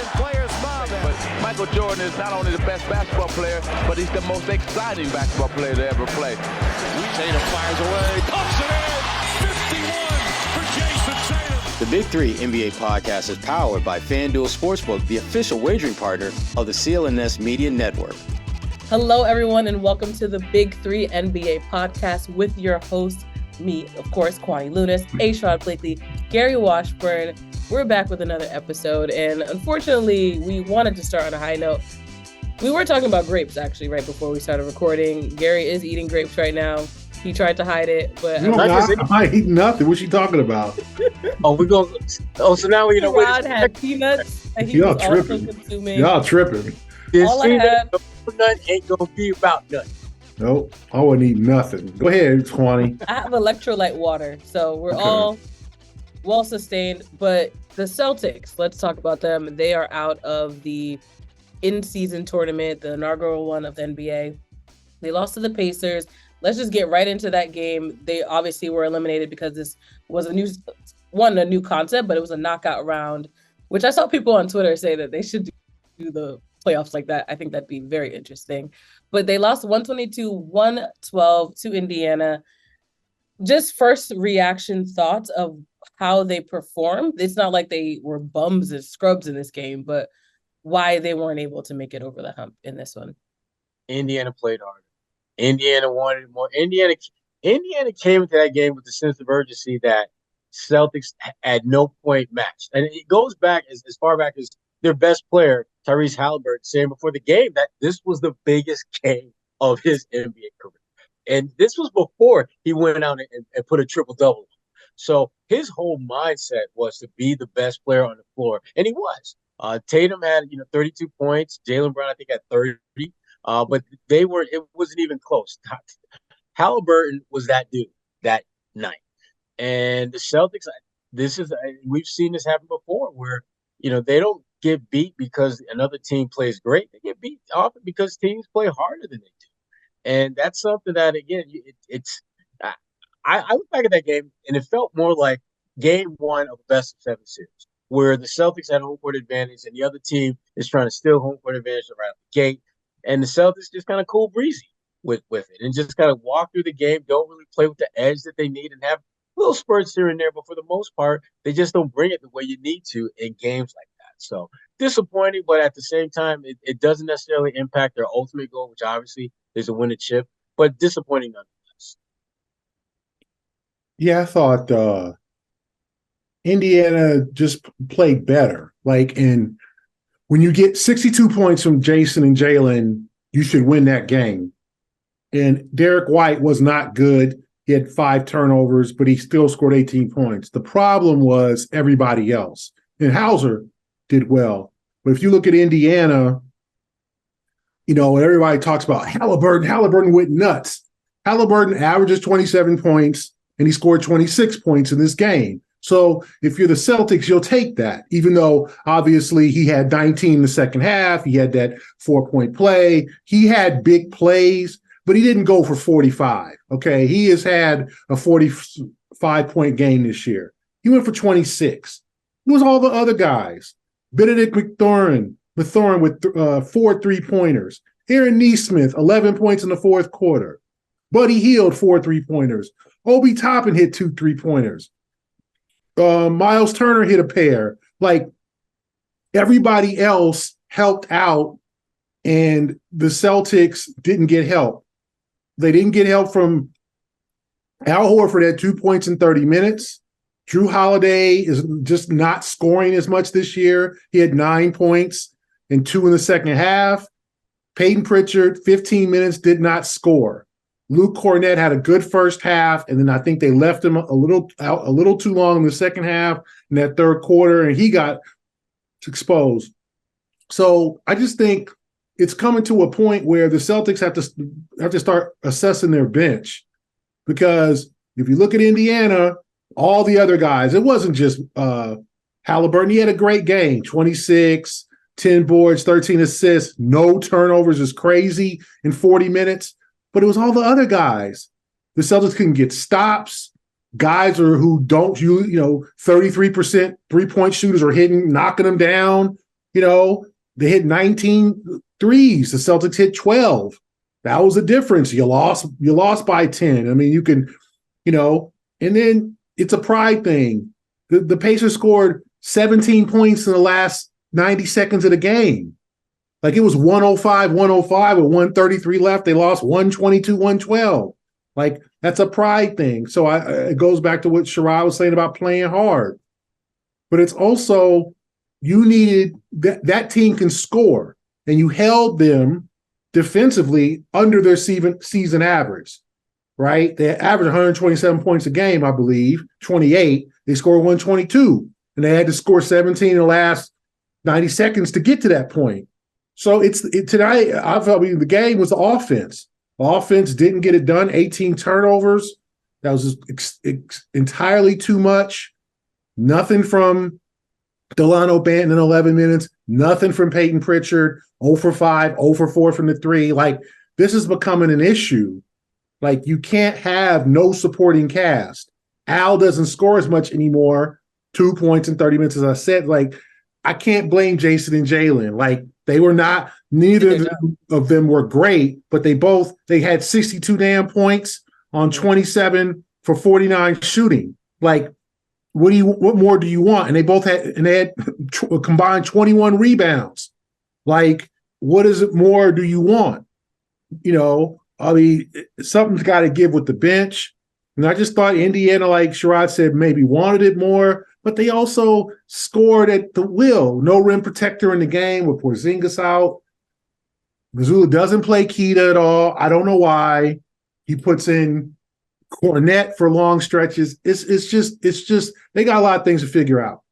and players mobbing. But Michael Jordan is not only the best basketball player, but he's the most exciting basketball player to ever play. Tatum fires away, pumps it in, 51 for Jason Tatum. The Big Three NBA podcast is powered by FanDuel Sportsbook, the official wagering partner of the CLNS Media Network. Hello, everyone, and welcome to the Big Three NBA podcast with your host, me, of course, Kwani Lunis, Sherrod Blakely, Gary Washburn. We're back with another episode, and unfortunately, we wanted to start on a high note. We were talking about grapes, actually, right before we started recording. Gary is eating grapes right now. He tried to hide it, but I eat nothing. What's she talking about? So now we know. Rod had peanuts. And he Y'all was tripping. also consuming. Y'all tripping. All I had. Nut ain't gonna be about nothing. Nope, I wouldn't eat nothing. Go ahead, Kwani. I have electrolyte water, so we're all well sustained. But the Celtics, let's talk about them. They are out of the in-season tournament, the inaugural one of the NBA. They lost to the Pacers. Let's just get right into that game. They obviously were eliminated because this was a new concept, but it was a knockout round, which I saw people on Twitter say that they should do the playoffs like that. I think that'd be very interesting. But they lost 122-112 to Indiana. Just first reaction thoughts of how they performed. It's not like they were bums and scrubs in this game, but why they weren't able to make it over the hump in this one. Indiana played harder. Indiana wanted more. Indiana came into that game with the sense of urgency that Celtics at no point matched. And it goes back as far back as their best player, Tyrese Halliburton, saying before the game that this was the biggest game of his NBA career. And this was before he went out and put a triple-double. So his whole mindset was to be the best player on the floor. And he was. Tatum had 32 points. Jaylen Brown, I think, had 30. But it wasn't even close. Halliburton was that dude that night. And the Celtics, we've seen this happen before where, they don't get beat because another team plays great. They get beat often because teams play harder than they do. And that's something that, again, I look back at that game and it felt more like game one of a best of 7 series where the Celtics had home court advantage and the other team is trying to steal home court advantage around the gate. And the Celtics just kind of cool breezy with it and just kind of walk through the game, don't really play with the edge that they need and have little spurts here and there. But for the most part, they just don't bring it the way you need to in games like that. So disappointing, but at the same time, it doesn't necessarily impact their ultimate goal, which obviously is to win a chip, but disappointing nonetheless. Yeah, I thought Indiana just played better. And when you get 62 points from Jason and Jaylen, you should win that game. And Derek White was not good. He had 5 turnovers, but he still scored 18 points. The problem was everybody else. And Hauser did well. But if you look at Indiana, everybody talks about Halliburton. Halliburton went nuts. Halliburton averages 27 points, and he scored 26 points in this game. So if you're the Celtics, you'll take that, even though obviously he had 19 in the second half. He had that 4-point play. He had big plays, but he didn't go for 45. Okay. He has had a 45-point game this year. He went for 26. It was all the other guys. Benedict Mathurin with 4 3-pointers. Aaron Nesmith, 11 points in the fourth quarter. Buddy Hield, 4 3-pointers. Obi Toppin hit 2 3-pointers. Miles Turner hit a pair. Everybody else helped out, and the Celtics didn't get help. They didn't get help from Al Horford at 2 points in 30 minutes. Drew Holiday is just not scoring as much this year. He had 9 points and 2 in the second half. Peyton Pritchard, 15 minutes, did not score. Luke Cornett had a good first half, and then I think they left him a little too long in the second half in that third quarter, and he got exposed. So I just think it's coming to a point where the Celtics have to start assessing their bench, because if you look at Indiana, all the other guys, it wasn't just Halliburton. He had a great game, 26, 10 boards, 13 assists, no turnovers is crazy in 40 minutes. But it was all the other guys. The Celtics couldn't get stops. Guys who don't, 33% 3-point shooters are knocking them down. They hit 19 threes. The Celtics hit 12. That was the difference. You lost by 10. I mean, you can, and then it's a pride thing. The Pacers scored 17 points in the last 90 seconds of the game. Like it was 105 with 133 left. They lost 122-112. Like that's a pride thing. So it goes back to what Sherrod was saying about playing hard. But it's also you needed that team can score, and you held them defensively under their season average, right? They averaged 127 points a game, I believe, 28. They scored 122, and they had to score 17 in the last 90 seconds to get to that point. So tonight, I felt the game was the offense. The offense didn't get it done. 18 turnovers. That was just entirely too much. Nothing from Delano Banton in 11 minutes. Nothing from Peyton Pritchard. 0 for 5, 0 for 4 from the 3. Like, this is becoming an issue. Like, you can't have no supporting cast. Al doesn't score as much anymore. 2 points in 30 minutes, as I said. Like, I can't blame Jason and Jalen. Like, they were not, neither of them were great, but they had 62 damn points on 27 for 49 shooting. Like, what more do you want? And they had combined 21 rebounds. Like, what is it more do you want? I mean, something's got to give with the bench. And I just thought Indiana, like Sherrod said, maybe wanted it more, but they also scored at the will. No rim protector in the game with Porzingis out. Mazzulla doesn't play Keita at all. I don't know why. He puts in Cornette for long stretches. It's just they got a lot of things to figure out.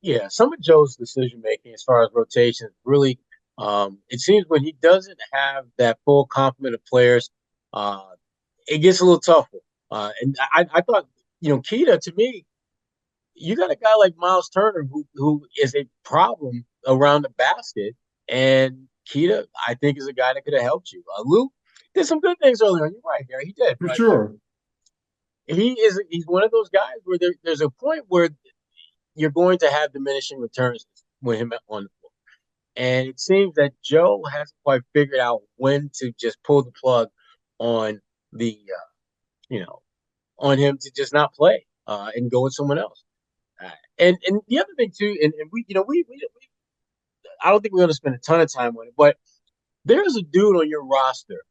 Yeah, some of Joe's decision making as far as rotations really, it seems when he doesn't have that full complement of players, it gets a little tougher. And I thought, Keita, to me, you got a guy like Miles Turner who is a problem around the basket, and Keita, I think, is a guy that could have helped you. Luke did some good things earlier on. You're right, Gary. He did. For sure. He's one of those guys where there's a point where you're going to have diminishing returns with him on the floor. And it seems that Joe hasn't quite figured out when to just pull the plug on on him to just not play and go with someone else. And the other thing too, and we I don't think we're going to spend a ton of time on it, but there's a dude on your roster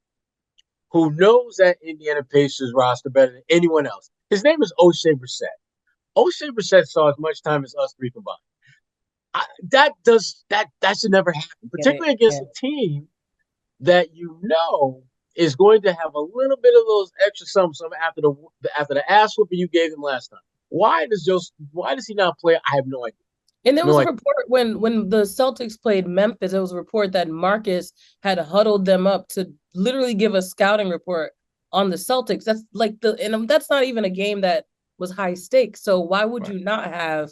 who knows that Indiana Pacers roster better than anyone else. His name is O'Shea Brissett. O'Shea Brissett saw as much time as us three combined. That should never happen, particularly against a team that is going to have a little bit of those extra something after the ass whooping you gave him last time. Why does he not play? I have no idea. And there was a report when the Celtics played Memphis, there was a report that Marcus had huddled them up to literally give a scouting report on the Celtics. That's like and that's not even a game that was high stakes. So why would you not have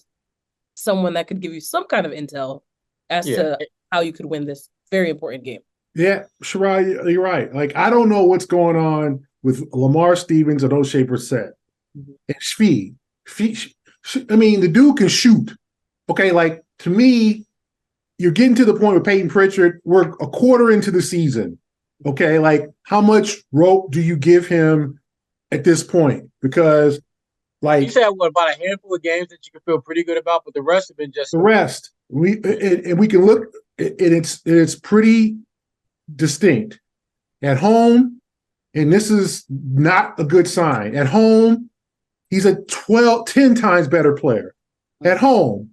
someone that could give you some kind of intel as to how you could win this very important game? Yeah, Sherrod, you're right. Like, I don't know what's going on with Lamar Stevens and O'Shea Brissett. And Svi. I mean, the dude can shoot. Okay, like, to me, you're getting to the point with Peyton Pritchard. We're a quarter into the season. Okay, like, how much rope do you give him at this point? Because, like, you said about a handful of games that you can feel pretty good about, but the rest have been just the rest. We can look, and it's pretty distinct. At home, and this is not a good sign. At home, he's a 10 times better player. At home,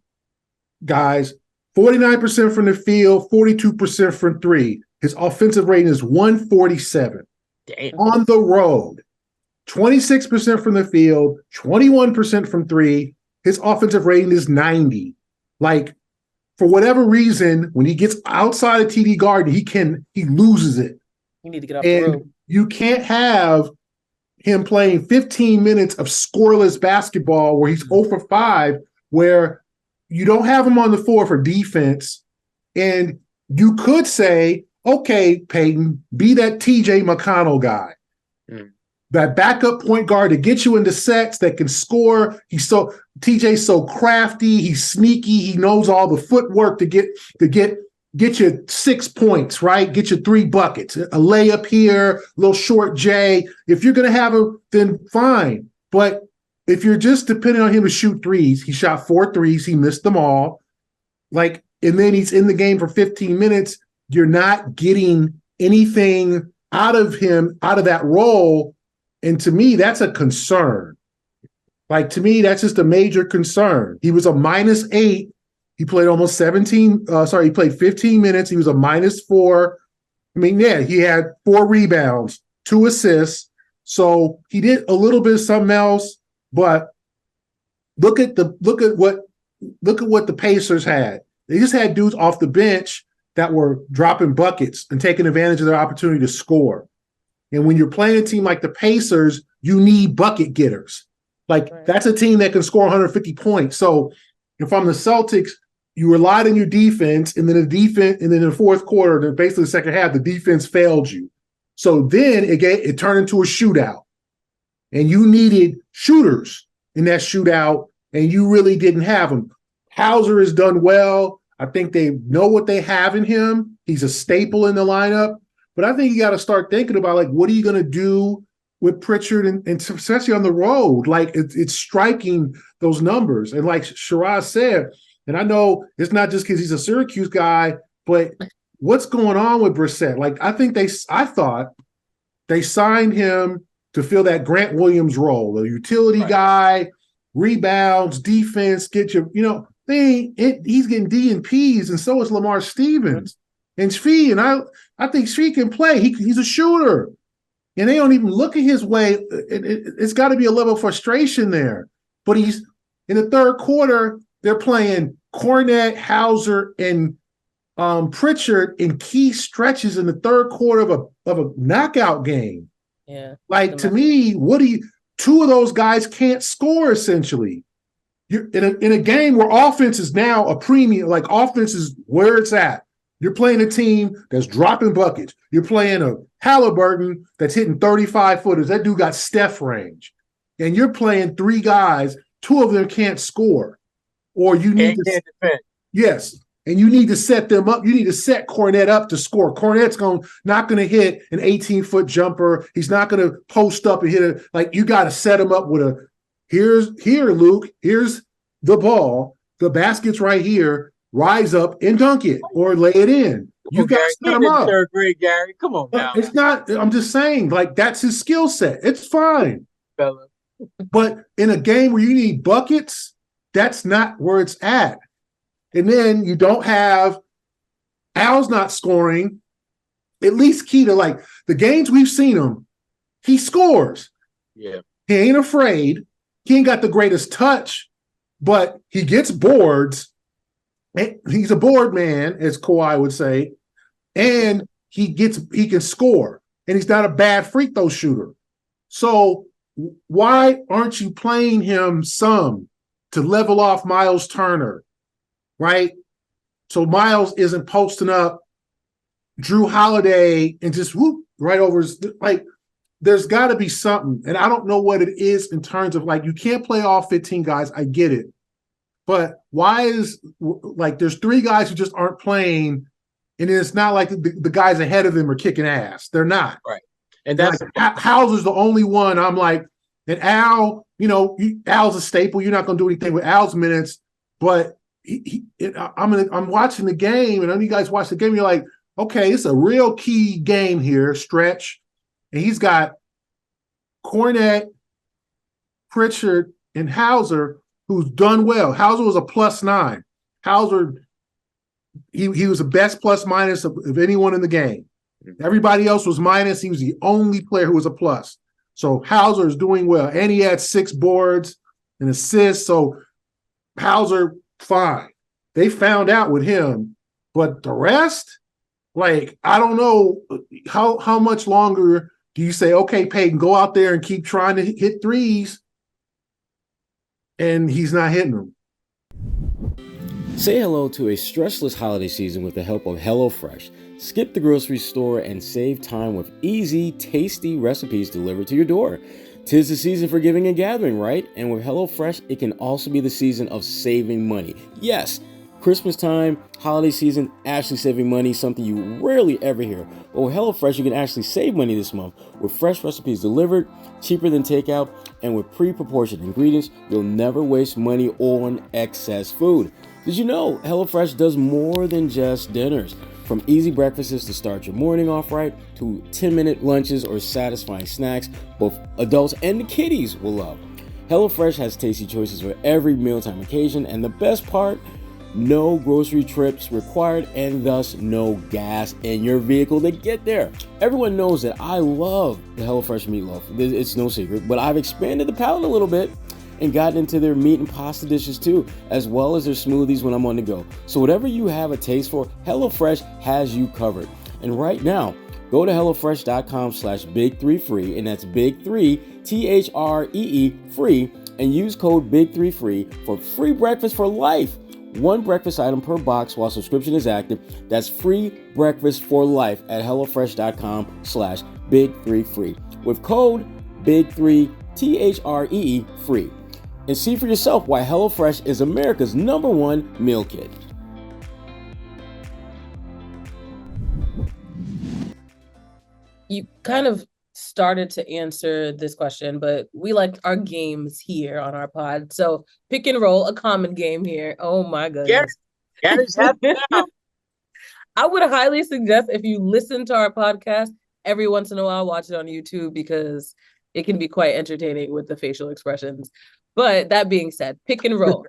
guys, 49% from the field, 42% from three. His offensive rating is 147. Damn. On the road, 26% from the field, 21% from three. His offensive rating is 90. Like, for whatever reason, when he gets outside of TD Garden, he loses it. You need to get off the road. You can't have him playing 15 minutes of scoreless basketball where he's 0 for 5, where you don't have him on the floor for defense. And you could say, okay, Peyton, be that TJ McConnell guy. that backup point guard to get you into sets that can score. TJ's so crafty, he's sneaky, he knows all the footwork to get you 6 points, right? Get you 3 buckets, a layup here, a little short J. If you're gonna have him, then fine. But if you're just depending on him to shoot threes, he shot 4 threes, he missed them all. And then he's in the game for 15 minutes. You're not getting anything out of him, out of that role. And to me, that's a concern. To me, that's just a major concern. He was a -8. He played almost he played 15 minutes. He was a -4. I mean, yeah, he had 4 rebounds, 2 assists. So he did a little bit of something else, but look at what the Pacers had. They just had dudes off the bench that were dropping buckets and taking advantage of their opportunity to score. And when you're playing a team like the Pacers, you need bucket getters. That's a team that can score 150 points. So if I'm the Celtics, you relied on your defense, and then in the fourth quarter, basically the second half, the defense failed you. So then it turned into a shootout. And you needed shooters in that shootout, and you really didn't have them. Hauser has done well. I think they know what they have in him. He's a staple in the lineup. But I think you got to start thinking about, what are you going to do with Pritchard, and especially on the road? It's striking those numbers. And like Sherrod said, and I know it's not just because he's a Syracuse guy, but what's going on with Brissett? I thought they signed him to fill that Grant Williams role, the utility guy, rebounds, defense, he's getting D and P's, and so is Lamar Stevens. And Svi, and I think Svi can play. He's a shooter. And they don't even look at his way. It's got to be a level of frustration there. But he's in the third quarter, they're playing Kornet, Hauser, and Pritchard in key stretches in the third quarter of a knockout game. Yeah. To me, two of those guys can't score essentially. You're in a game where offense is now a premium, offense is where it's at. You're playing a team that's dropping buckets. You're playing a Halliburton that's hitting 35-footers. That dude got Steph range. And you're playing 3 guys, 2 of them can't score. Or you need to defend. Yes. And you need to set them up. You need to set Kornet up to score. Kornet's not going to hit an 18-foot jumper. He's not going to post up and hit it. You got to set him up with here, Luke, here's the ball. The basket's right here. Rise up and dunk it or lay it in. You got to set him up. Third grade, Gary. Come on now. It's not. I'm just saying, that's his skill set. It's fine, fella. But in a game where you need buckets, that's not where it's at. And then you don't have Al's not scoring. At least key to the games we've seen him, he scores. Yeah, he ain't afraid. He ain't got the greatest touch, but he gets boards. He's a board man, as Kawhi would say, and he can score, and he's not a bad free throw shooter. So why aren't you playing him some to level off Miles Turner, right? So Miles isn't posting up Drew Holiday and just whoop right over his there's got to be something, and I don't know what it is in terms of you can't play all 15 guys. I get it. But why is there's 3 guys who just aren't playing, and it's not like the guys ahead of them are kicking ass. They're not. Right. And that's Hauser's the only one. I'm and Al, Al's a staple. You're not going to do anything with Al's minutes, but I'm watching the game, and I know you guys watch the game. You're like, okay, it's a real key game here, stretch, and he's got Kornet, Pritchard, and Hauser, who's done well. Hauser was a +9. Hauser, he was the best plus minus of anyone in the game. Everybody else was minus. He was the only player who was a plus. So Hauser is doing well. And he had 6 boards and assists. So Hauser, fine. They found out with him. But the rest, I don't know how much longer do you say, okay, Peyton, go out there and keep trying to hit threes, and he's not hitting them. Say hello to a stressless holiday season with the help of HelloFresh. Skip the grocery store and save time with easy, tasty recipes delivered to your door. 'Tis the season for giving and gathering, right? And with HelloFresh, it can also be the season of saving money. Yes, Christmas time, holiday season, actually saving money, something you rarely ever hear. But with HelloFresh, you can actually save money this month with fresh recipes delivered, cheaper than takeout, and with pre-proportioned ingredients, you'll never waste money on excess food. Did you know HelloFresh does more than just dinners? From easy breakfasts to start your morning off right, to 10-minute lunches or satisfying snacks, both adults and the kiddies will love. HelloFresh has tasty choices for every mealtime occasion, and the best part, no grocery trips required and thus no gas in your vehicle to get there. Everyone knows that I love the HelloFresh meatloaf. It's no secret, but I've expanded the palate a little bit and gotten into their meat and pasta dishes too, as well as their smoothies when I'm on the go. So whatever you have a taste for, HelloFresh has you covered. And right now, go to HelloFresh.com/Big3Free, and that's Big3, THREE free, and use code Big3Free for free breakfast for life. One breakfast item per box while subscription is active. That's free breakfast for life at HelloFresh.com/Big3Free with code Big3 THREE free. And see for yourself why HelloFresh is America's #1 meal kit. You kind of started to answer this question, but we like our games here on our pod. So pick and roll, a common game here. Oh my goodness. Gary's happy now. I would highly suggest if you listen to our podcast every once in a while, watch it on YouTube because it can be quite entertaining with the facial expressions. But that being said, pick and roll.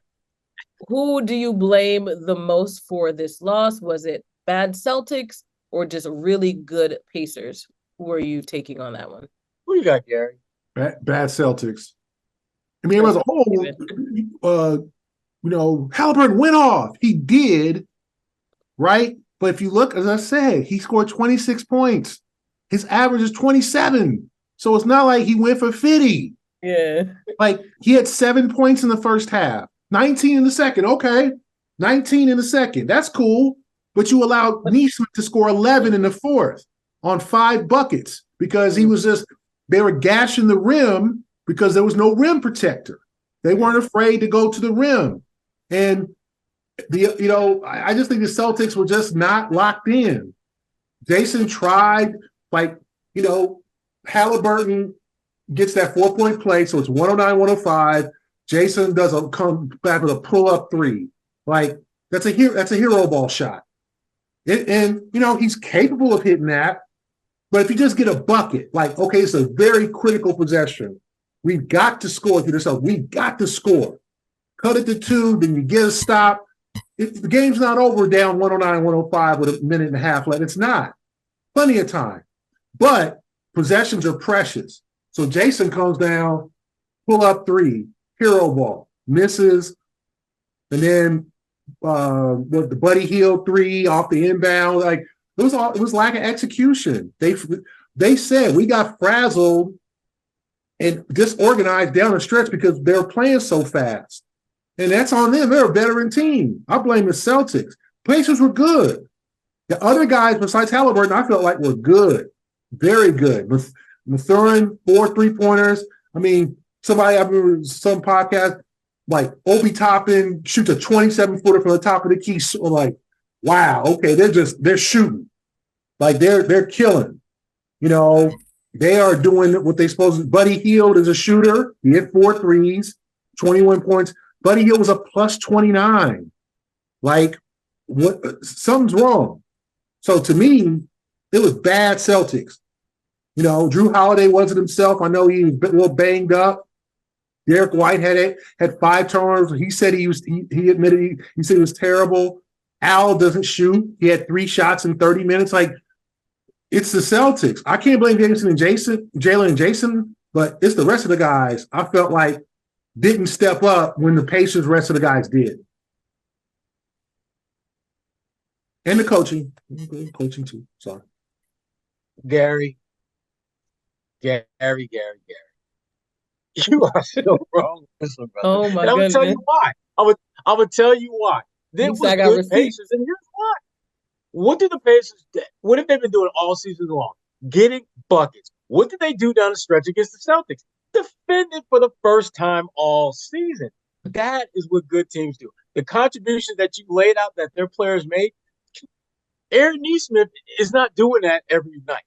Who do you blame the most for this loss? Was it bad Celtics or just really good Pacers? Who are you taking on that one? Who you got, Gary? Bad Celtics. I mean, it was a whole, Halliburton went off. He did, right? But if you look, as I said, he scored 26 points. His average is 27. So it's not like he went for 50. Yeah. Like, he had 7 points in the first half, 19 in the second. Okay, 19 in the second. That's cool. But you allowed Neesmith to score 11 in the fourth on 5 buckets because they were gashing the rim because there was no rim protector. They weren't afraid to go to the rim. And, I just think the Celtics were just not locked in. Jason tried, Halliburton gets that 4-point play, so it's 109-105. Jason does come back with a pull-up 3. That's a hero ball shot. He's capable of hitting that. But if you just get a bucket, it's a very critical possession. We've got to score to yourself. We've got to score. Cut it to 2, then you get a stop. The game's not over down 109-105 with a minute and a half left. It's not. Plenty of time. But possessions are precious. So Jason comes down, pull up 3, hero ball, misses, and then the Buddy Hield 3 off the inbound. It was lack of execution. They said we got frazzled and disorganized down the stretch because they were playing so fast. And that's on them. They're a veteran team. I blame the Celtics. Pacers were good. The other guys besides Halliburton, I felt like were good. Very good. Mathurin, 4 3-pointers. I mean, I remember some podcast, Obi Toppin shoots a 27-footer from the top of the key. So wow, okay, they're shooting. They're killing. They are doing what they supposed to. Buddy Hield is a shooter. He hit 4 threes, 21 points. Buddy Hield was a plus 29. Something's wrong. So to me, it was bad Celtics. Drew Holiday wasn't himself. I know he was a little banged up. Derek White had 5 turnovers. He said he admitted he said he was terrible. Al doesn't shoot. He had 3 shots in 30 minutes. It's the Celtics. I can't blame Jalen and Jason, but it's the rest of the guys I felt like didn't step up when the Pacers, rest of the guys did. And the coaching. Coaching too. Sorry. Gary. You are so wrong, brother. Oh my goodness. I'm gonna tell you why. I'm gonna tell you why. There You was said I got good receipts. Pacers, and here's why. What do the Pacers do? What have they been doing all season long? Getting buckets. What did they do down the stretch against the Celtics? Defended for the first time all season. That is what good teams do. The contributions that you laid out that their players made, Aaron Nesmith is not doing that every night.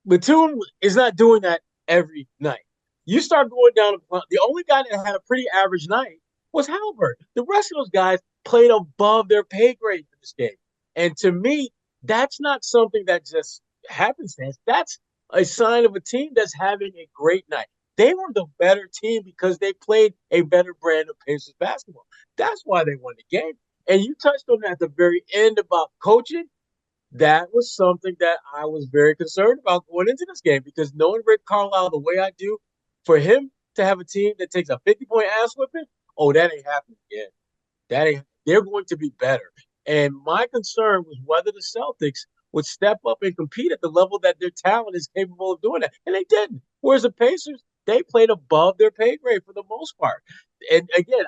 Batum is not doing that every night. You start going down the only guy that had a pretty average night was Halliburton. The rest of those guys played above their pay grade for this game. And to me, that's not something that just happenstance. That's a sign of a team that's having a great night. They were the better team because they played a better brand of Pacers basketball. That's why they won the game. And you touched on that at the very end about coaching. That was something that I was very concerned about going into this game because knowing Rick Carlisle the way I do, for him to have a team that takes a 50-point ass whipping, that ain't happening again. They're going to be better. And my concern was whether the Celtics would step up and compete at the level that their talent is capable of doing that. And they didn't. Whereas the Pacers, they played above their pay grade for the most part. And again,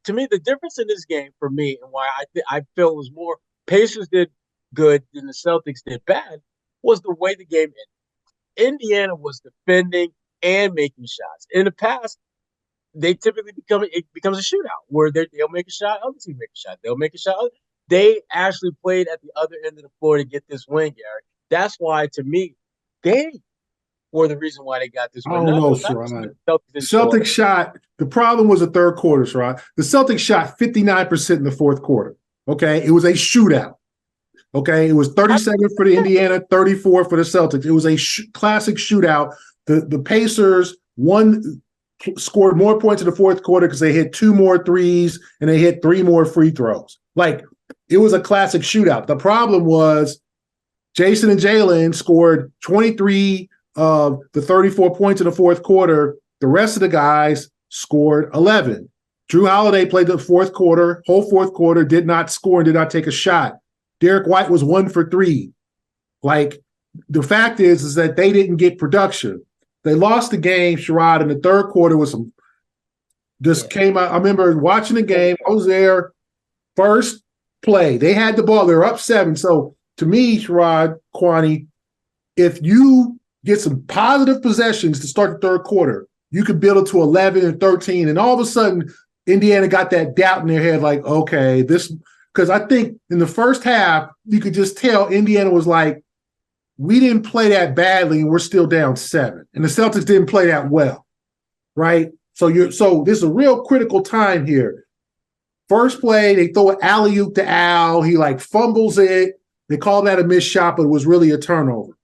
to me, the difference in this game for me and why I feel it was more Pacers did good than the Celtics did bad was the way the game ended. Indiana was defending and making shots. In the past, they typically becomes a shootout where they'll make a shot, other team make a shot. They'll make a shot. They actually played at the other end of the floor to get this win, Gary. That's why, to me, they were the reason why they got this win. I don't know, Sherrod. Celtics shot. The problem was the third quarter, Sherrod. The Celtics shot 59% in the fourth quarter. Okay, it was a shootout. Okay, it was 37 for the Indiana, 34 for the Celtics. It was a classic shootout. The Pacers scored more points in the fourth quarter because they hit 2 more threes and they hit 3 more free throws. Like, it was a classic shootout. The problem was Jason and Jalen scored 23 of the 34 points in the fourth quarter. The rest of the guys scored 11. Drew Holiday played the whole fourth quarter, did not score and did not take a shot. Derek White was 1 for 3. Like, the fact is that they didn't get production. They lost the game, Sherrod, in the third quarter with some came out. I remember watching the game. I was there. First play. They had the ball. They were up 7. So to me, Sherrod, Kwani, if you get some positive possessions to start the third quarter, you could build it to 11 and 13. And all of a sudden, Indiana got that doubt in their head, like, okay, this – because I think in the first half, you could just tell Indiana was like, we didn't play that badly and we're still down 7. And the Celtics didn't play that well, right? So this is a real critical time here. First play, they throw an alley-oop to Al. He fumbles it. They call that a missed shot, but it was really a turnover.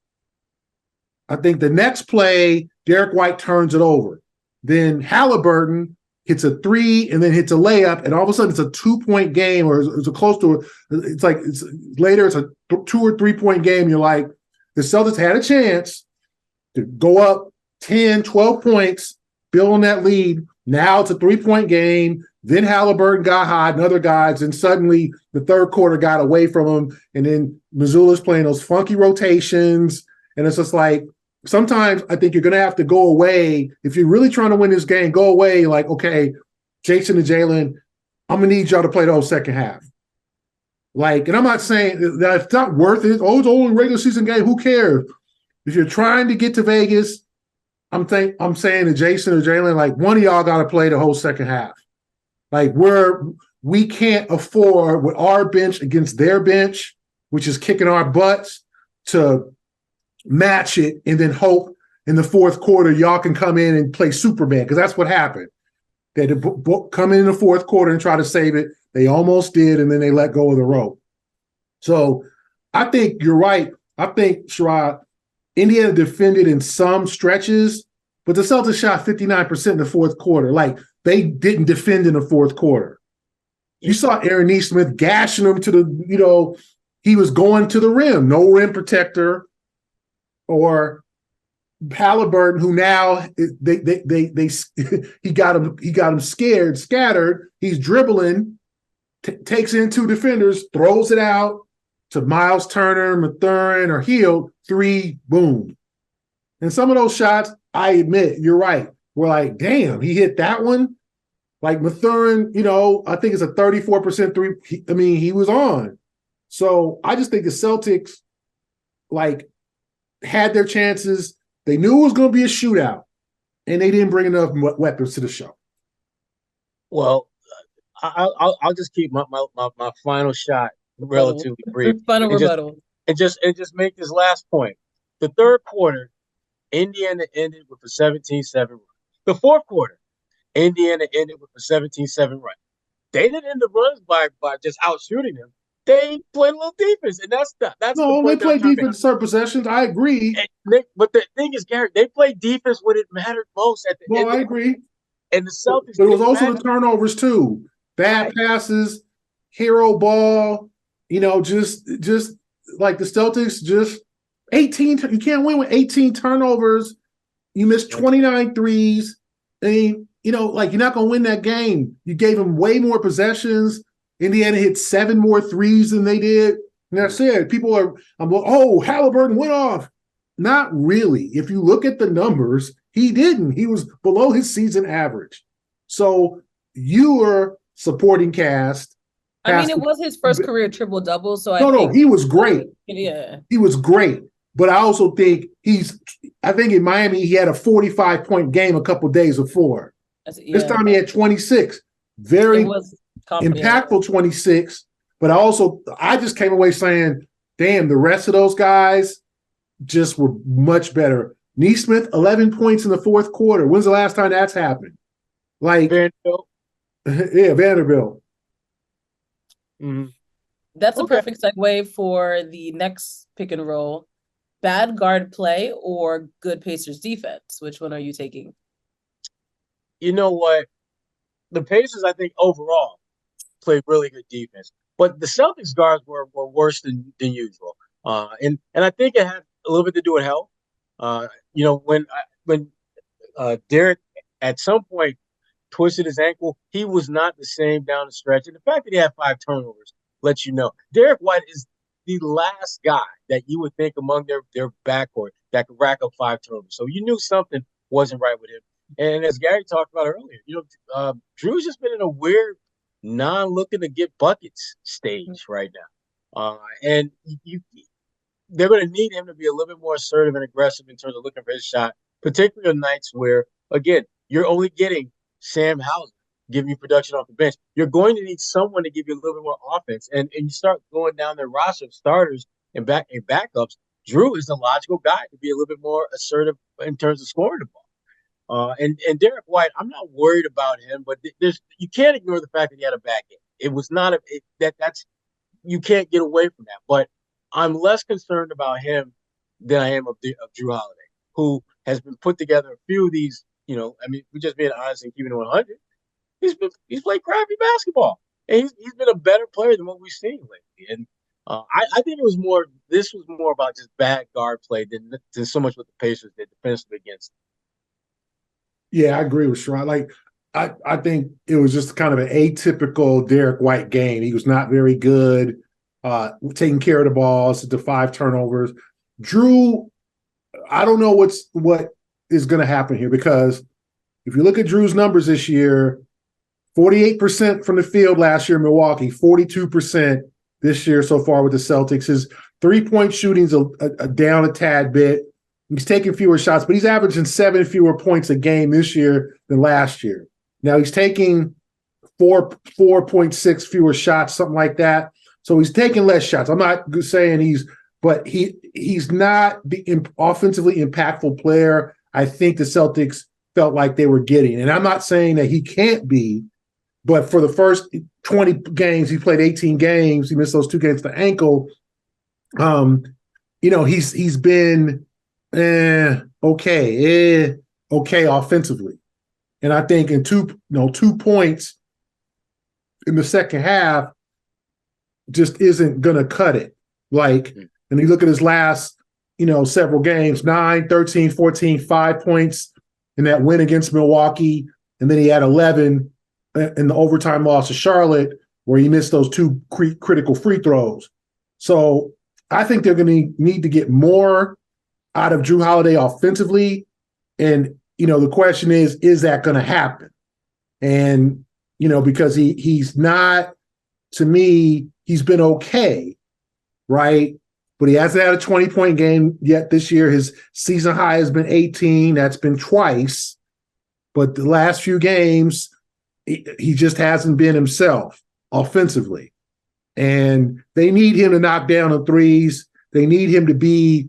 I think the next play, Derek White turns it over. Then Halliburton hits a 3 and then hits a layup, and all of a sudden it's a 2-point game, or it's close to it's a 2 or 3 point game. You're like, the Celtics had a chance to go up 10, 12 points, build on that lead. Now it's a 3-point game. Then Halliburton got hot and other guys, and suddenly the third quarter got away from them. And then Missoula's playing those funky rotations. And it's just like, sometimes I think you're going to have to go away. If you're really trying to win this game, go away. Like, okay, Jason and Jalen, I'm going to need y'all to play the whole second half. Like, and I'm not saying that it's not worth it. Oh, it's only a regular season game. Who cares? If you're trying to get to Vegas, I'm saying to Jason or Jalen, like, one of y'all got to play the whole second half. Like, we can't afford with our bench against their bench, which is kicking our butts, to match it and then hope in the fourth quarter y'all can come in and play Superman, because that's what happened. They had to come in the fourth quarter and try to save it. They almost did, and then they let go of the rope. So I think you're right. I think, Sherrod, Indiana defended in some stretches, but the Celtics shot 59% in the fourth quarter. Like, they didn't defend in the fourth quarter. You saw Aaron Nesmith gashing him to the, he was going to the rim, no rim protector. Or Halliburton, who now he got him scattered. He's dribbling, takes in 2 defenders, throws it out to Miles Turner, Mathurin, or Hield. 3, boom. And some of those shots, I admit, you're right. We're like, damn, he hit that one. Like Mathurin, I think it's a 34% three. He was on. So I just think the Celtics, had their chances. They knew it was going to be a shootout, and they didn't bring enough weapons to the show. Well, I'll just keep my final shot relatively brief. Final rebuttal. And just make this last point. The third quarter, Indiana ended with a 17-7 run. The fourth quarter, Indiana ended with a 17-7 run. They didn't end the runs by just out shooting them. They played a little defense, and that's they played defense certain possessions. I agree. But the thing is, Gary, they played defense when it mattered most at the end. I agree. And the Celtics. But it was also the turnovers too. Bad passes, hero ball. Just like the Celtics, just 18. You can't win with 18 turnovers. You missed 29 threes. And you're not going to win that game. You gave them way more possessions. Indiana hit 7 more threes than they did. And that's it. Halliburton went off. Not really. If you look at the numbers, he didn't. He was below his season average. So you were supporting cast. It was his first career triple-double. So he was great. Yeah. He was great. But I also think I think in Miami, he had a 45-point game a couple days before. This time he had 26. Very impactful 26. But I just came away saying, damn, the rest of those guys just were much better. Neesmith, 11 points in the fourth quarter. When's the last time that's happened? Vanderbilt. Yeah, Vanderbilt. Mm-hmm. That's a perfect segue for the next pick and roll. Bad guard play or good Pacers defense? Which one are you taking? You know what? The Pacers, I think, overall played really good defense. But the Celtics guards were worse than usual. And I think it had a little bit to do with health. When Derek at some point twisted his ankle, he was not the same down the stretch. And the fact that he had 5 turnovers lets you know. Derek White is the last guy that you would think among their backcourt that could rack up 5 turnovers. So you knew something wasn't right with him. And as Gary talked about earlier, Drew's just been in a weird non-looking to get buckets stage right now. And they're going to need him to be a little bit more assertive and aggressive in terms of looking for his shot, particularly on nights where, again, you're only getting Sam Hauser giving you production off the bench. You're going to need someone to give you a little bit more offense. And you start going down their roster of starters and backups. Drew is the logical guy to be a little bit more assertive in terms of scoring the ball. And Derek White, I'm not worried about him, but you can't ignore the fact that he had a bad game. It was not you can't get away from that. But I'm less concerned about him than I am of Drew Holiday, who has been put together a few of these. We're just being honest and keeping it 100. He's played crappy basketball, and he's been a better player than what we've seen lately. And I think this was more about just bad guard play than so much what the Pacers did defensively against him. Yeah, I agree with Sherrod. I think it was just kind of an atypical Derek White game. He was not very good taking care of the balls, the 5 turnovers. Drew, I don't know what is going to happen here, because if you look at Drew's numbers this year, 48% from the field last year in Milwaukee, 42% this year so far with the Celtics. His 3-point shooting's down a tad bit. He's taking fewer shots, but he's averaging 7 fewer points a game this year than last year. Now he's taking 4.6 fewer shots, something like that. So he's taking less shots. I'm not saying he's not the offensively impactful player I think the Celtics felt like they were getting. And I'm not saying that he can't be, but for the first 20 games, he played 18 games. He missed those 2 games with the ankle. He's been okay offensively. And I think in 2 points in the second half just isn't going to cut it. And you look at his last, several games, 9, 13, 14, 5 points in that win against Milwaukee. And then he had 11 in the overtime loss to Charlotte, where he missed those 2 critical free throws. So I think they're going to need to get more out of Drew Holiday offensively. And, the question is that going to happen? And because he's not, to me, he's been okay, right? But he hasn't had a 20-point game yet this year. His season high has been 18. That's been twice. But the last few games, he just hasn't been himself offensively. And they need him to knock down the threes. They need him to be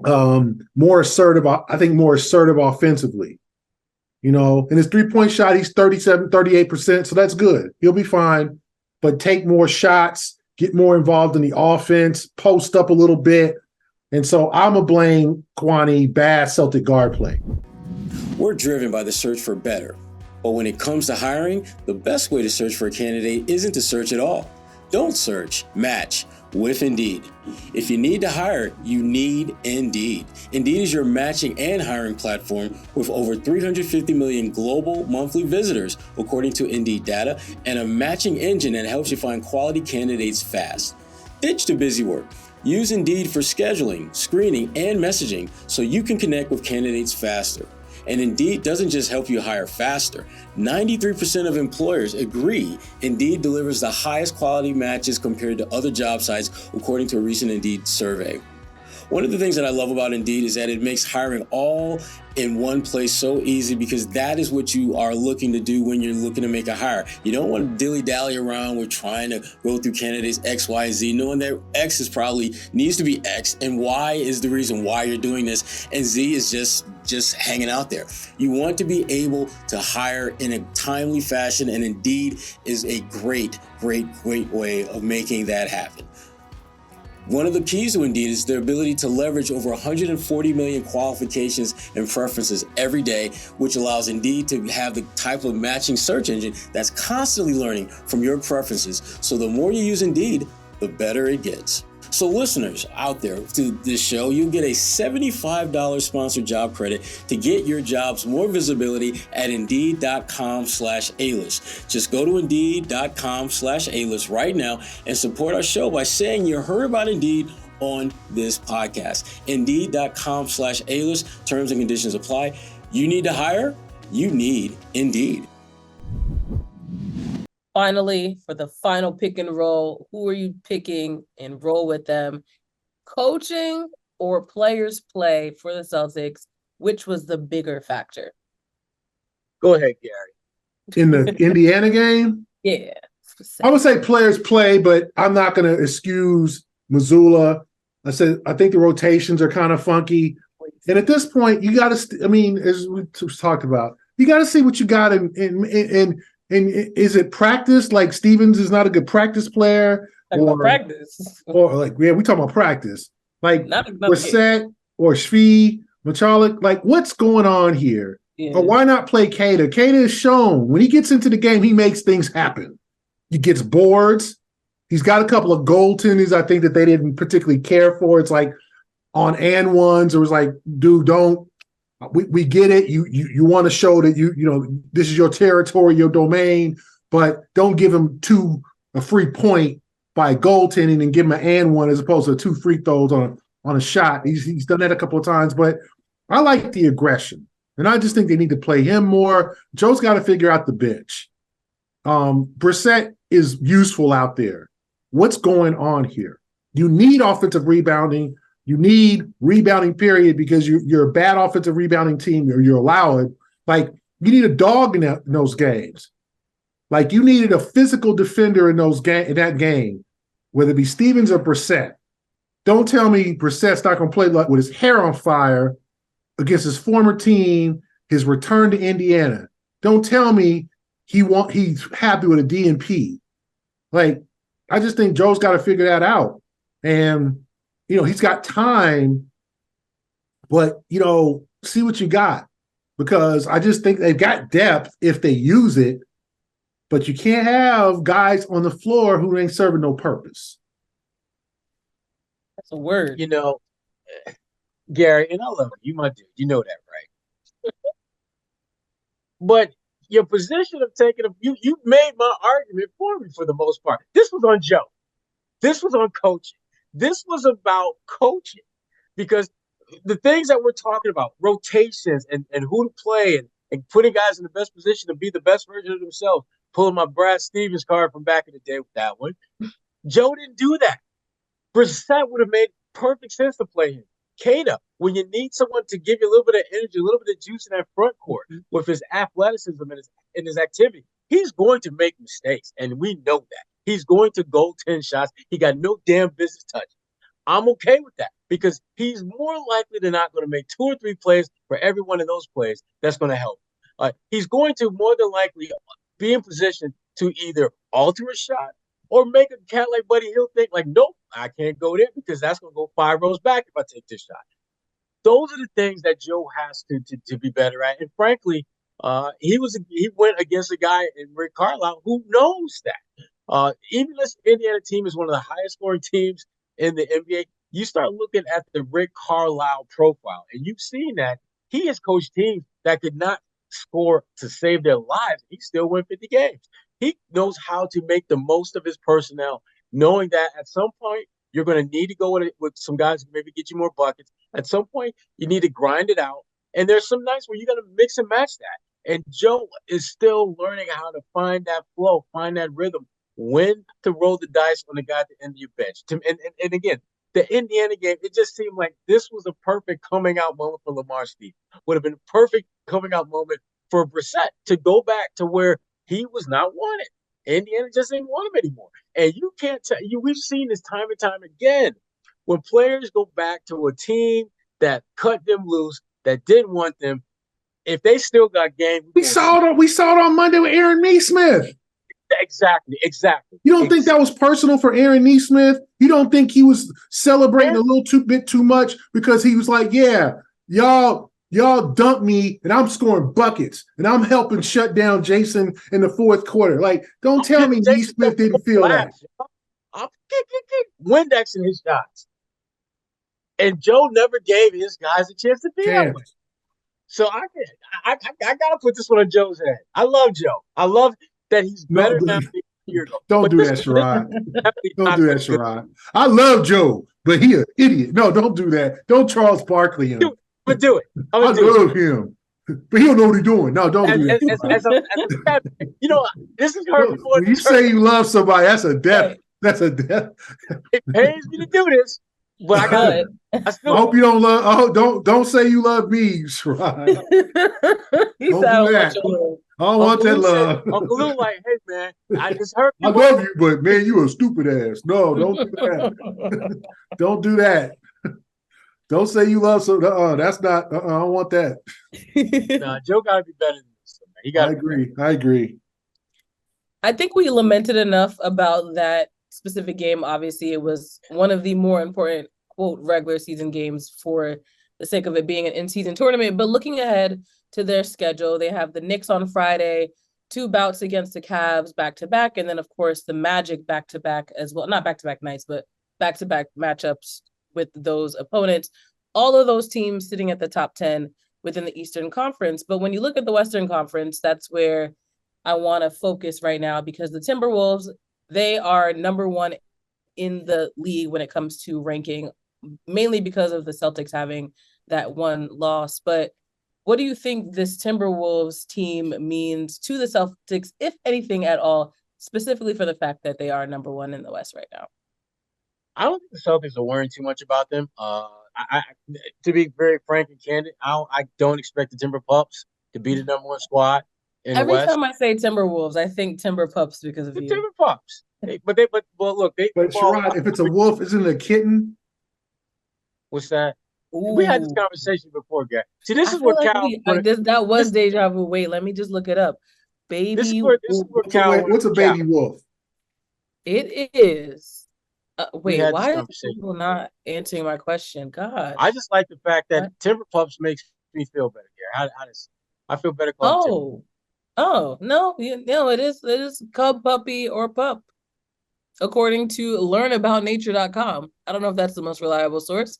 more assertive, I think more assertive offensively. In his three-point shot, he's 38%, so that's good. He'll be fine. But take more shots, get more involved in the offense, post up a little bit. And so I'm going to blame Kwani bad Celtic guard play. We're driven by the search for better. But when it comes to hiring, the best way to search for a candidate isn't to search at all. Don't search, match with Indeed. If you need to hire, you need Indeed. Indeed is your matching and hiring platform with over 350 million global monthly visitors, according to Indeed data, and a matching engine that helps you find quality candidates fast. Ditch the busy work. Use Indeed for scheduling, screening, and messaging so you can connect with candidates faster. And Indeed doesn't just help you hire faster. 93% of employers agree Indeed delivers the highest quality matches compared to other job sites, according to a recent Indeed survey. One of the things that I love about Indeed is that it makes hiring all in one place so easy, because that is what you are looking to do when you're looking to make a hire. You don't want to dilly-dally around with trying to go through candidates X, Y, Z, knowing that X is probably needs to be X and Y is the reason why you're doing this, and Z is just hanging out there. You want to be able to hire in a timely fashion, and Indeed is a great way of making that happen. One of the keys to Indeed is their ability to leverage over 140 million qualifications and preferences every day, which allows Indeed to have the type of matching search engine that's constantly learning from your preferences. So the more you use Indeed, the better it gets. So listeners out there to this show, you'll get a $75 sponsored job credit to get your jobs more visibility at Indeed.com/A-List. Just go to Indeed.com/A-List right now and support our show by saying you heard about Indeed on this podcast. Indeed.com/A-List. Terms and conditions apply. You need to hire? You need Indeed. Finally, for the final pick and roll, who are you picking and roll with them? Coaching or players play for the Celtics? Which was the bigger factor? Go ahead, Gary. In the Indiana game? Yeah. I would say players play, but I'm not going to excuse Mazzulla. I think the rotations are kind of funky. And at this point, you got to, as we talked about, you got to see what you got in and is it practice? Like Stevens is not a good practice player, Practice, we talking about practice. Like Brissett or Shvi, Machalik. Like what's going on here? Yeah. Or why not play Kata? Kata is shown when he gets into the game, he makes things happen. He gets boards. He's got a couple of goaltenders, I think, that they didn't particularly care for. It's like on and ones. It was like, dude, don't. We get it. You want to show that you this is your territory, your domain, but don't give him a free point by goaltending and give him an and one as opposed to 2 free throws on a shot. He's done that a couple of times, but I like the aggression, and I just think they need to play him more. Joe's got to figure out the bench. Brissett is useful out there. What's going on here? You need offensive rebounding. You need rebounding, period, because you're a bad offensive rebounding team, or you're allowed. Like, you need a dog in those games. Like, you needed a physical defender in that game, whether it be Stevens or Brissett. Don't tell me Brissett's not going to play with his hair on fire against his former team, his return to Indiana. Don't tell me he's happy with a DNP. Like, I just think Joe's got to figure that out. And he's got time, but, see what you got, because I just think they've got depth if they use it, but you can't have guys on the floor who ain't serving no purpose. That's a word. Gary, and I love you, my dude. You know that, right? But your position of taking you made my argument for me for the most part. This was on Joe. This was on coaching. This was about coaching, because the things that we're talking about, rotations and who to play and putting guys in the best position to be the best version of themselves, pulling my Brad Stevens card from back in the day with that one. Joe didn't do that. Brissett would have made perfect sense to play him. Kata, when you need someone to give you a little bit of energy, a little bit of juice in that front court with his athleticism and his activity, he's going to make mistakes, and we know that. He's going to go 10 shots. He got no damn business touching. I'm okay with that because he's more likely than not going to make 2 or 3 plays for every one of those plays that's going to help. He's going to more than likely be in position to either alter a shot or make a cat like Buddy Hield think like, nope, I can't go there because that's going to go 5 rows back if I take this shot. Those are the things that Joe has to be better at. And frankly, he went against a guy in Rick Carlisle who knows that. Even this Indiana team is one of the highest scoring teams in the NBA. You start looking at the Rick Carlisle profile, and you've seen that he has coached teams that could not score to save their lives. He still won 50 games. He knows how to make the most of his personnel, knowing that at some point you're going to need to go with some guys who maybe get you more buckets. At some point, you need to grind it out. And there's some nights where you got to mix and match that. And Joe is still learning how to find that flow, find that rhythm, when to roll the dice on the guy at the end of your bench. And again, the Indiana game, it just seemed like this was a perfect coming out moment for Lamar Stevens. Would have been a perfect coming out moment for Brissett to go back to where he was not wanted. Indiana just didn't want him anymore. And you can't tell you, we've seen this time and time again. When players go back to a team that cut them loose, that didn't want them, if they still got game, we saw it on Monday with Aaron Neesmith. Exactly. You don't think that was personal for Aaron Neesmith? You don't think he was celebrating a little bit too much because he was like, yeah, y'all dumped me and I'm scoring buckets and I'm helping shut down Jason in the fourth quarter. Like, don't tell me Neesmith didn't feel that. I'm Windexing his shots. And Joe never gave his guys a chance to be that way. So I gotta put this one on Joe's head. I love Joe. I love that he's better than a year ago. Don't do that, Sherrod. Don't do that, Sherrod. I love Joe, but he an idiot. No, don't do that. Don't Charles Barkley him. I'm gonna do it. I love him, but he don't know what he's doing. No, don't do that. You know, this is hurt before. When you say you love somebody, that's a death. That's a death. It pays me to do this, but I got it. I hope you don't love. Oh, don't say you love me, Sherrod. Don't do that. I don't want that love. Uncle Lou, like, hey man, I just hurt you. I love you, but man, you a stupid ass. No, don't do that. Don't do that. Don't say you love so. That's not. I don't want that. Nah, Joe got to be better than this. Man. He got. I agree. I think we lamented enough about that specific game. Obviously, it was one of the more important quote regular season games for the sake of it being an in-season tournament. But looking ahead to their schedule, they have the Knicks on Friday, 2 bouts against the Cavs back-to-back, and then, of course, the Magic back-to-back as well. Not back-to-back nights, but back-to-back matchups with those opponents. All of those teams sitting at the top 10 within the Eastern Conference. But when you look at the Western Conference, that's where I want to focus right now because the Timberwolves, they are number 1 in the league when it comes to ranking, mainly because of the Celtics having that one loss. But what do you think this Timberwolves team means to the Celtics, if anything at all, specifically for the fact that they are number 1 in the West right now? I don't think the Celtics are worrying too much about them. To be very frank and candid, I don't expect the Timber Pups to be the number 1 squad in the West. Every time I say Timberwolves, I think Timber Pups because of the you. Timber Pups. But look. But Sherrod, if it's a wolf, isn't it a kitten? What's that? Ooh. We had this conversation before, guys. See, this is what Cal. That was deja vu. Wait, let me just look it up. Baby. This is where Cal. What's a baby wolf? It is. Wait, why are people not answering my question? God. I just like the fact that Timber Pups makes me feel better here. I feel better calling no, it is cub, puppy, or pup. According to learnaboutnature.com. I don't know if that's the most reliable source.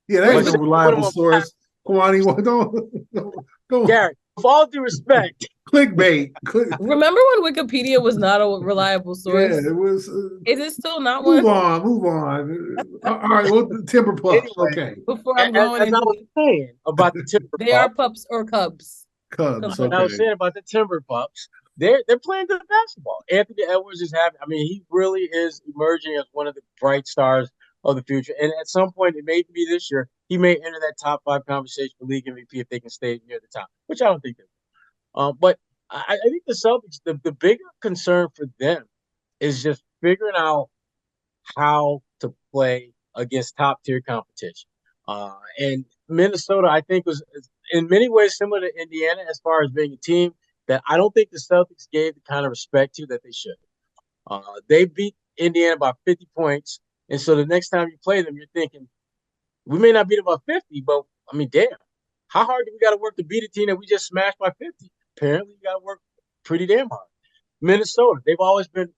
Yeah, that's a reliable source. Kwani, don't. Gary, with all due respect. Clickbait. Remember when Wikipedia was not a reliable source? Yeah, it was. Is it still not move one? Move on. All right, well, Timber Pups. Anyway, okay. Before I'm going as I was saying about the Timber They are pups or cubs. Cubs. Okay. I was saying about the Timber Pups. they're playing good basketball. Anthony Edwards is having. I mean, he really is emerging as one of the bright stars of the future. And at some point, it may be this year, he may enter that top 5 conversation for league MVP if they can stay near the top, which I don't think they will. But I think the Celtics, the bigger concern for them is just figuring out how to play against top tier competition. And Minnesota, I think, was in many ways similar to Indiana as far as being a team that I don't think the Celtics gave the kind of respect to that they should. They beat Indiana by 50 points. And so the next time you play them, you're thinking, we may not beat them by 50, but I mean, damn, how hard do we got to work to beat a team that we just smashed by 50? Apparently, you got to work pretty damn hard. Minnesota, they've always been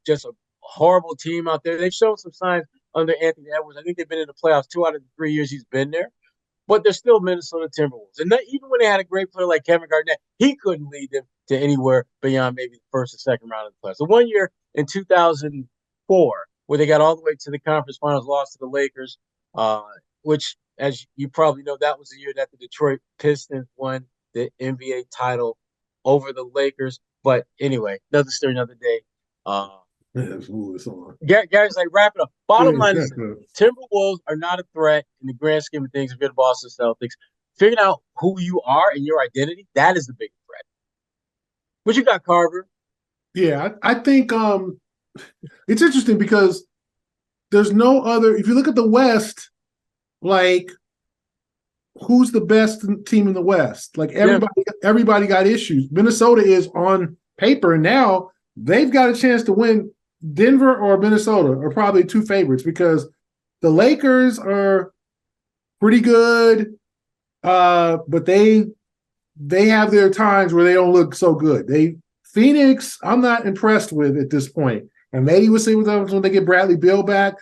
just a horrible team out there. They've shown some signs under Anthony Edwards. I think they've been in the playoffs 2 out of the 3 years he's been there. But they're still Minnesota Timberwolves. And even when they had a great player like Kevin Garnett, he couldn't lead them to anywhere beyond maybe the first or second round of the playoffs. So 1 year in 2004, where they got all the way to the conference finals, lost to the Lakers, which, as you probably know, that was the year that the Detroit Pistons won the NBA title over the Lakers. But anyway, another story, another day. Let's move this on. Gary's like, wrap it up. Bottom line is Timberwolves are not a threat in the grand scheme of things if you're the Boston Celtics. Figuring out who you are and your identity, that is the big threat. What you got, Carver? Yeah, I think it's interesting because there's no other – if you look at the West, like, who's the best team in the West? Like, everybody got issues. Minnesota is on paper, and now they've got a chance to win. Denver or Minnesota are probably 2 favorites because the Lakers are pretty good, but they have their times where they don't look so good. Phoenix, I'm not impressed with at this point. And maybe we'll see what happens when they get Bradley Beal back.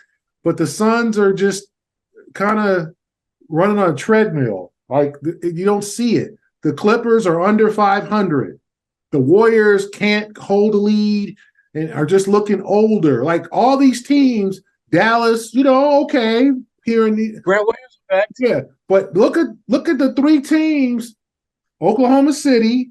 But the Suns are just kind of running on a treadmill. Like, you don't see it. The Clippers are under 500. The Warriors can't hold a lead and are just looking older. Like, all these teams, Dallas, okay, here in the Grant Williams back. Yeah, but look at the 3 teams: Oklahoma City,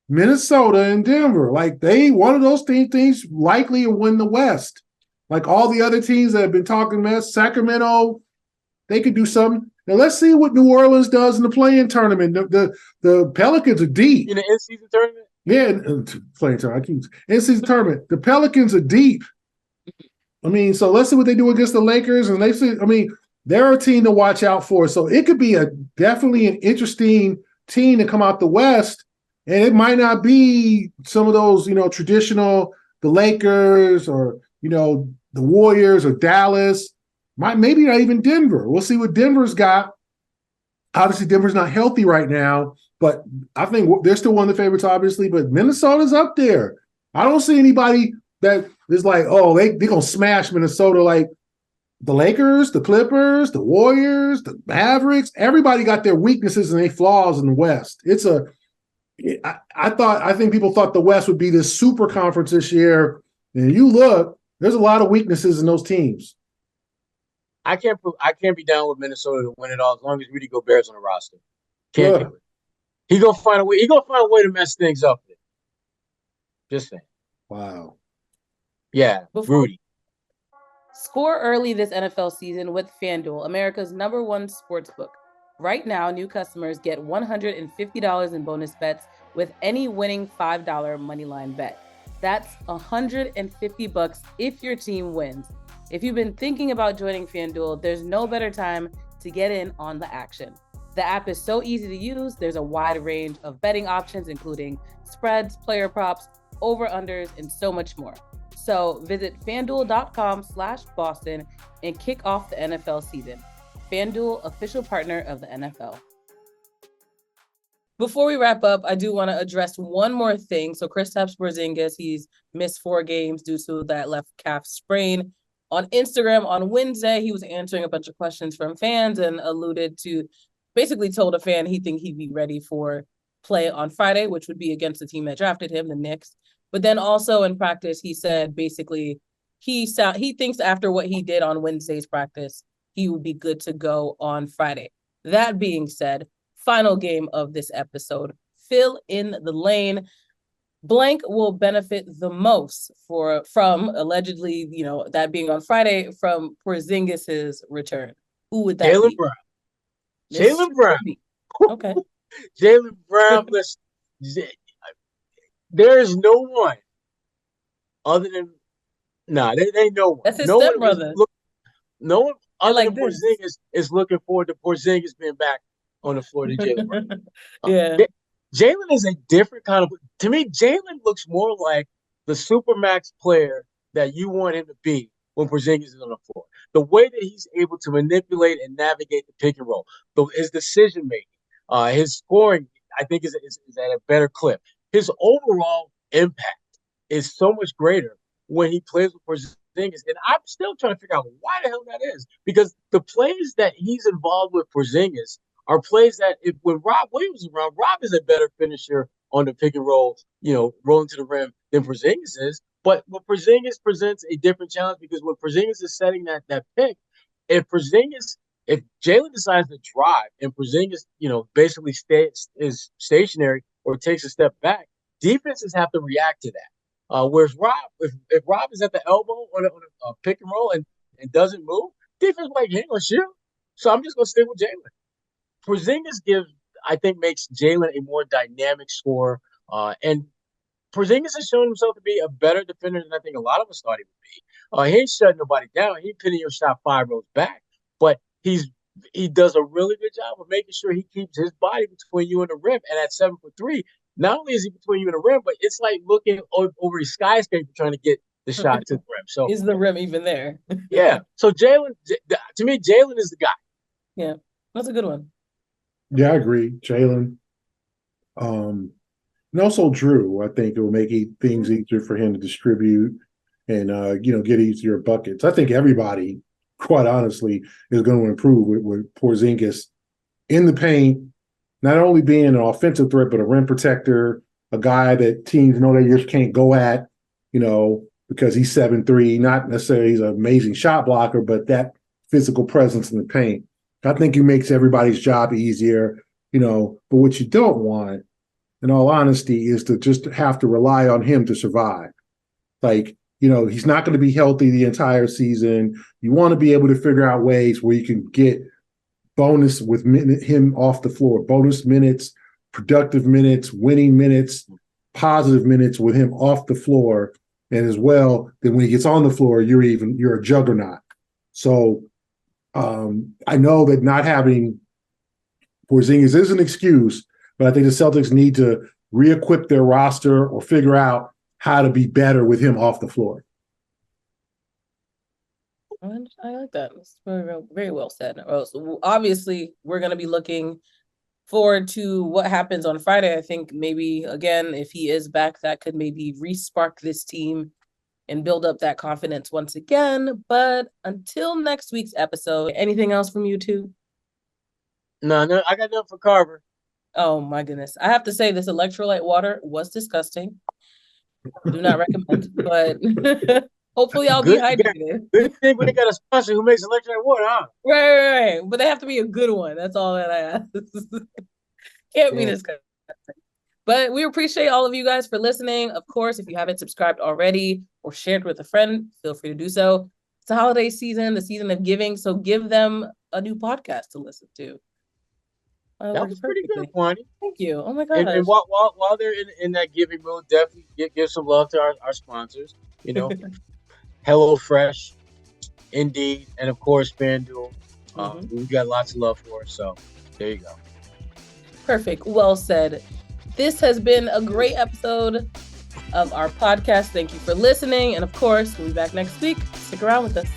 Minnesota, and Denver. Like, one of those teams likely to win the West. Like, all the other teams that have been talking mess, Sacramento, they could do something. Now let's see what New Orleans does in the play-in tournament. The Pelicans are deep. In the in-season tournament? Yeah, play-in tournament. In-season tournament. The Pelicans are deep. I mean, so let's see what they do against the Lakers. And they're a team to watch out for. So it could be definitely an interesting team to come out the West. And it might not be some of those, traditional, the Lakers or, the Warriors or Dallas. Maybe not even Denver. We'll see what Denver's got. Obviously, Denver's not healthy right now, but I think they're still one of the favorites, obviously. But Minnesota's up there. I don't see anybody that is like, oh, they're going to smash Minnesota like the Lakers, the Clippers, the Warriors, the Mavericks. Everybody got their weaknesses and their flaws in the West. I think people thought the West would be this super conference this year. And you look, there's a lot of weaknesses in those teams. I can't be down with Minnesota to win it all as long as Rudy Gobert's on the roster. Can't do it. He gonna find a way. He gonna find a way to mess things up. Just saying. Wow. Yeah, Rudy. Score early this NFL season with FanDuel, America's #1 sportsbook. Right now, new customers get $150 in bonus bets with any winning $5 moneyline bet. That's $150 if your team wins. If you've been thinking about joining FanDuel, there's no better time to get in on the action. The app is so easy to use. There's a wide range of betting options, including spreads, player props, over-unders, and so much more. So visit FanDuel.com/Boston and kick off the NFL season. FanDuel, official partner of the NFL. Before we wrap up, I do want to address one more thing. So KRISTAPS Porzingis, he's missed 4 games due to that left calf sprain. On Instagram on Wednesday, he was answering a bunch of questions from fans and basically told a fan he think he'd be ready for play on Friday, which would be against the team that drafted him, the Knicks. But then also in practice, he said basically he thinks after what he did on Wednesday's practice, he would be good to go on Friday. That being said, final game of this episode, fill in the lane. blank will benefit the most from allegedly, that being on Friday, from Porzingis's return? Who would that Jaylen be? Brown. Mr. Jaylen Brown. Okay. Jaylen Brown. Listen, there is no one other than they no one. That's his No one stepbrother. no one other like than Porzingis is looking forward to Porzingis being back on the floor than Jaylen Brown. Yeah. Jaylen is a different kind of. To me, Jaylen looks more like the supermax player that you want him to be when Porzingis is on the floor. The way that he's able to manipulate and navigate the pick and roll, his decision making, his scoring, I think is at a better clip. His overall impact is so much greater when he plays with Porzingis. And I'm still trying to figure out why the hell that is. Because the plays that he's involved with Porzingis are plays that when Rob Williams is around, Rob is a better finisher on the pick and roll, rolling to the rim than Porzingis is. But Porzingis presents a different challenge because when Porzingis is setting that pick, if Jaylen decides to drive and Porzingis, basically is stationary or takes a step back, defenses have to react to that. Whereas Rob, if Rob is at the elbow on a pick and roll and doesn't move, defense is like, he ain't gonna shoot. So I'm just gonna stick with Jaylen. Porzingis makes Jaylen a more dynamic scorer, and Porzingis has shown himself to be a better defender than I think a lot of us thought he would be. He ain't shutting nobody down. He couldn't even shot 5 rows back, but he does a really good job of making sure he keeps his body between you and the rim. And at 7'3", not only is he between you and the rim, but it's like looking over a skyscraper trying to get the shot to the rim. So is the rim even there? Yeah. So Jaylen, to me, Jaylen is the guy. Yeah, that's a good one. Yeah, I agree. Jaylen. And also Drew, I think it will make things easier for him to distribute and, get easier buckets. I think everybody, quite honestly, is going to improve with Porzingis in the paint, not only being an offensive threat, but a rim protector, a guy that teams know they just can't go at, because he's 7'3", not necessarily he's an amazing shot blocker, but that physical presence in the paint. I think he makes everybody's job easier, but what you don't want, in all honesty, is to just have to rely on him to survive. Like, he's not going to be healthy the entire season. You want to be able to figure out ways where you can get bonus with him off the floor, bonus minutes, productive minutes, winning minutes, positive minutes with him off the floor. And as well, then when he gets on the floor, you're a juggernaut. So I know that not having Porzingis is an excuse, but I think the Celtics need to re-equip their roster or figure out how to be better with him off the floor. I like that. It's very, very well said. So obviously, we're going to be looking forward to what happens on Friday. I think maybe, again, if he is back, that could maybe re-spark this team and build up that confidence once again. But until next week's episode, anything else from you two? No, I got nothing for Carver. Oh, my goodness. I have to say this electrolyte water was disgusting. Do not recommend, but hopefully I'll be hydrated. Good thing we got a sponsor who makes electrolyte water, huh? Right. But they have to be a good one. That's all that I ask. Can't be disgusting. But we appreciate all of you guys for listening. Of course, if you haven't subscribed already or shared with a friend, feel free to do so. It's the holiday season, the season of giving, so give them a new podcast to listen to. That was pretty good, Kwani. Thank you. Oh my gosh. And while they're in that giving mood, definitely give some love to our sponsors. HelloFresh, Indeed, and of course FanDuel. We've got lots of love for us. So there you go. Perfect. Well said. This has been a great episode of our podcast. Thank you for listening. And of course, we'll be back next week. Stick around with us.